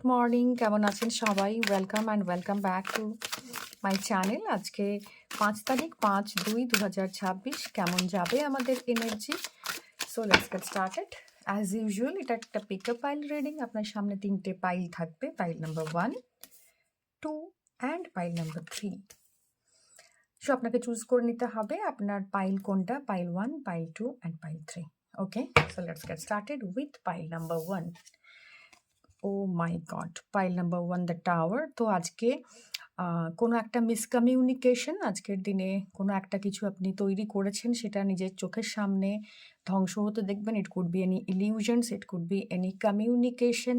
Morning, কেমন আছেন সবাই? Welcome and welcome back to my channel. আজকে 5 তারিখ 5/2/2026। কেমন যাবে আমাদের energy? So let's get started. As usual এটা একটা পিকআপ পাইল রিডিং। আপনার সামনে 3টে পাইল থাকবে, pile number 1, 2 and pile number 3। So আপনাকে চুজ করে নিতে হবে আপনার পাইল কোনটা, pile 1, pile 2 and pile 3। Okay, so let's get started with pile number 1। Oh my god, pile number 1 the tower. তো আজকে কোনো একটা মিসকমিউনিকেশন, আজকের দিনে কোনো একটা কিছু আপনি তৈরি করেছেন, সেটা নিজের চোখের সামনে ধ্বংস হতে দেখবেন। It could be any illusions, it could be any communication,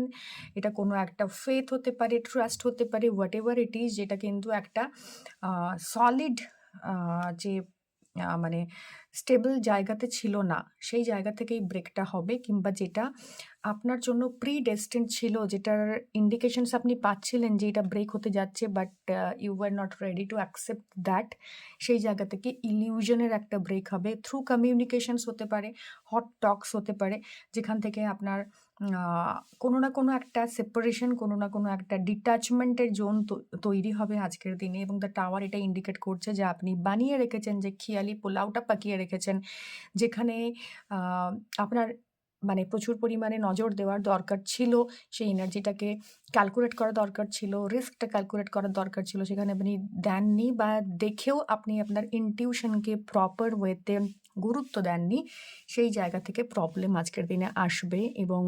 এটা কোনো একটা ফেথ হতে পারে, ট্রাস্ট হতে পারে, হোয়াট এভার ইট ইজ, যেটা কিন্তু একটা সলিড যে মানে স্টেবল জায়গাতে ছিল না, সেই জায়গা থেকেই ব্রেকটা হবে, কিংবা যেটা আপনার জন্য প্রি ডেস্টিন্ড ছিল, যেটার ইন্ডিকেশনস আপনি পাচ্ছিলেন যে এটা ব্রেক হতে যাচ্ছে, but you were not ready to accept that, সেই জায়গা থেকে ইলিউশনের একটা ব্রেক হবে। থ্রু কমিউনিকেশনস হতে পারে, হট টকস হতে পারে, যেখান থেকে আপনার কোনো না কোনো একটা সেপারেশন, কোনো না কোনো একটা ডিট্যাচমেন্টের জোন তৈরি হবে আজকের দিনে। এবং দ্য টাওয়ার এটা ইন্ডিকেট করছে যে আপনি বানিয়ে রেখেছেন, যে খেয়ালি পোলাওটা পাকিয়ে রেখেছেন, যেখানে আপনার মানে প্রচুর পরিমাণে নজর দেওয়ার দরকার ছিল, সেই এনার্জিটাকে ক্যালকুলেট করা দরকার ছিল, রিস্কটা ক্যালকুলেট করার দরকার ছিল, সেখানে আপনি দেননি, বা দেখেও আপনি আপনার ইনটিউশনকে প্রপার ওয়েতে গুরুত্ব দেননি। সেই জায়গা থেকে প্রবলেম আজকের দিনে আসবে, এবং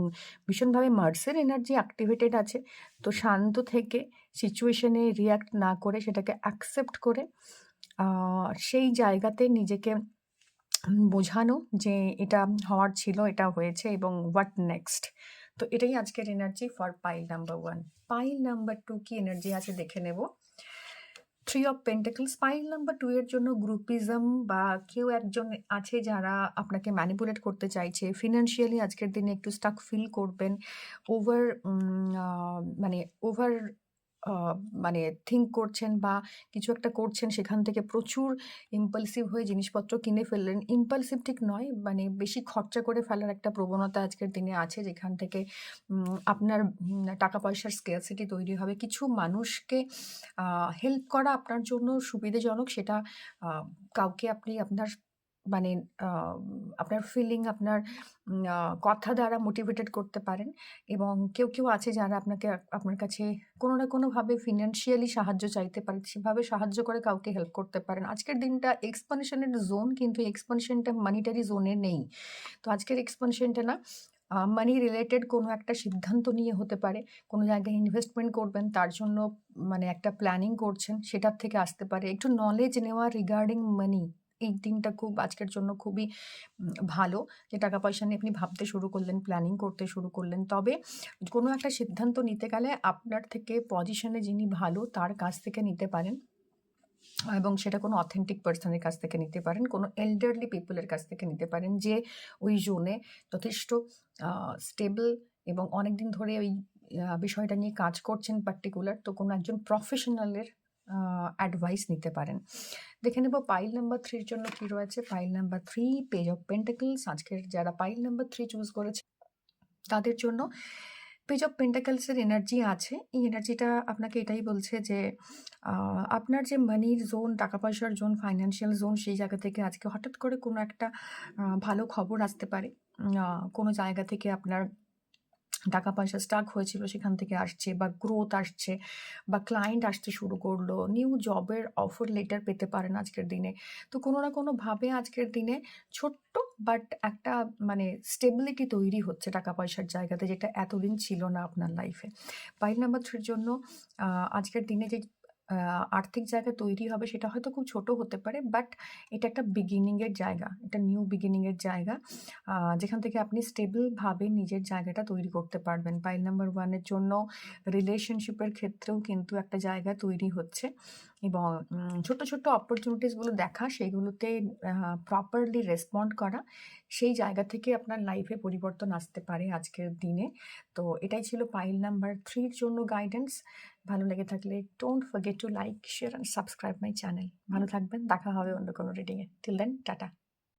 ভীষণভাবে মার্সের এনার্জি অ্যাক্টিভেটেড আছে। তো শান্ত থেকে সিচুয়েশনে রিয়াক্ট না করে, সেটাকে অ্যাকসেপ্ট করে সেই জায়গাতে নিজেকে বোঝানো যে এটা হওয়ার ছিল, এটা হয়েছে, এবং হোয়াট নেক্সট। তো এটাই আজকের energy for pile number 1। Pile number 2 কি এনার্জি আছে দেখে নেব। 3 অফ পেন্টাকলস। পাইল নাম্বার 2 এর জন্য গ্রুপিজম, বা কেউ একজন আছে যারা আপনাকে ম্যানিপুলেট করতে চাইছে ফিনান্সিয়ালি। আজকের দিনে একটু স্টাক ফিল করবেন, ওভার মানে ওভার মানে থিঙ্ক করছেন, বা কিছু একটা করছেন, সেখান থেকে প্রচুর ইম্পালসিভ হয়ে জিনিসপত্র কিনে ফেললেন। ইম্পালসিভ ঠিক নয়, মানে বেশি খরচা করে ফেলার একটা প্রবণতা আজকের দিনে আছে, যেখান থেকে আপনার টাকা পয়সার স্কেয়ারসিটি তৈরি হবে। কিছু মানুষকে হেল্প করা আপনার জন্য সুবিধাজনক, সেটা কাউকে আপনি আপনার মানে আপনার ফিলিং, আপনার কথা দ্বারা মোটিভেটেড করতে পারেন। এবং কেউ আছে যারা আপনার কাছে কোনো না কোনোভাবে ফিনান্সিয়ালি সাহায্য চাইতে পারে, সেভাবে সাহায্য করে কাউকে হেল্প করতে পারেন। আজকের দিনটা এক্সপানশনের জোন, কিন্তু এক্সপানশনটা মানিটারি জোনে নেই। তো আজকের এক্সপানশনটা না মানি রিলেটেড কোনো একটা সিদ্ধান্ত নিয়ে হতে পারে। কোনো জায়গায় ইনভেস্টমেন্ট করবেন, তার জন্য মানে একটা প্ল্যানিং করছেন, সেটার থেকে আসতে পারে। একটু নলেজ নেওয়া রিগার্ডিং মানি, এই দিনটা খুব আজকের জন্য খুবই ভালো, যে টাকা পয়সা নিয়ে আপনি ভাবতে শুরু করলেন, প্ল্যানিং করতে শুরু করলেন। তবে কোনো একটা সিদ্ধান্ত নিতে গেলে আপনার থেকে পজিশনে যিনি ভালো, তার কাছ থেকে নিতে পারেন, এবং সেটা কোনো অথেন্টিক পার্সনের কাছ থেকে নিতে পারেন, কোনো এল্ডারলি পিপলের কাছ থেকে নিতে পারেন, যে ওই জোনে যথেষ্ট স্টেবল এবং অনেকদিন ধরে ওই বিষয়টা নিয়ে কাজ করছেন পার্টিকুলার। তো কোনো একজন প্রফেশনালের অ্যাডভাইস নিতে পারেন। দেখে নেব পাইল নাম্বার 3 জন্য কী রয়েছে। Pile number 3, page of pentacles. আজকের যারা পাইল নাম্বার 3 চুজ করেছে, তাদের জন্য পেজ অফ পেন্টাকলসের এনার্জি আছে। এই এনার্জিটা আপনাকে এটাই বলছে যে আপনার যে মানির জোন, টাকা পয়সার জোন, ফাইন্যান্সিয়াল জোন, সেই জায়গা থেকে আজকে হঠাৎ করে কোনো একটা ভালো খবর আসতে পারে। কোনো জায়গা থেকে আপনার টাকা পয়সা স্টাক হয়েছিল, সেখান থেকে আসছে, বা গ্রোথ আসছে, বা ক্লায়েন্ট আসতে শুরু করলো, নিউ জবের অফার লেটার পেতে পারেন আজকের দিনে। তো কোনো না কোনোভাবে আজকের দিনে ছোট্ট বাট একটা মানে স্টেবিলিটি তৈরি হচ্ছে টাকা পয়সার জায়গাতে, যেটা এতদিন ছিল না আপনার লাইফে। পাইল নাম্বার 3 জন্য আজকের দিনে যে আর্থিক জায়গা তৈরি হবে, সেটা হয়তো খুব ছোট হতে পারে, বাট এটা একটা বিগিনিংয়ের জায়গা, এটা নিউ বিগিনিংয়ের জায়গা, যেখান থেকে আপনি স্টেবলভাবে নিজের জায়গাটা তৈরি করতে পারবেন। পাইল নাম্বার 1 এর জন্য রিলেশনশিপের ক্ষেত্রেও কিন্তু একটা জায়গা তৈরি হচ্ছে, এবং ছোট্ট ছোট্ট অপরচুনিটিসগুলো দেখা, সেইগুলোতে প্রপারলি রেসপন্ড করা, সেই জায়গা থেকে আপনার লাইফে পরিবর্তন আসতে পারে আজকের দিনে। তো এটাই ছিল পাইল নাম্বার 3 জন্য গাইডেন্স। ভালো লেগে থাকলে don't forget to like, share and subscribe my channel. ভালো থাকবেন, দেখা হবে অন্য কোনো রিডিংয়ে। Till then, tata.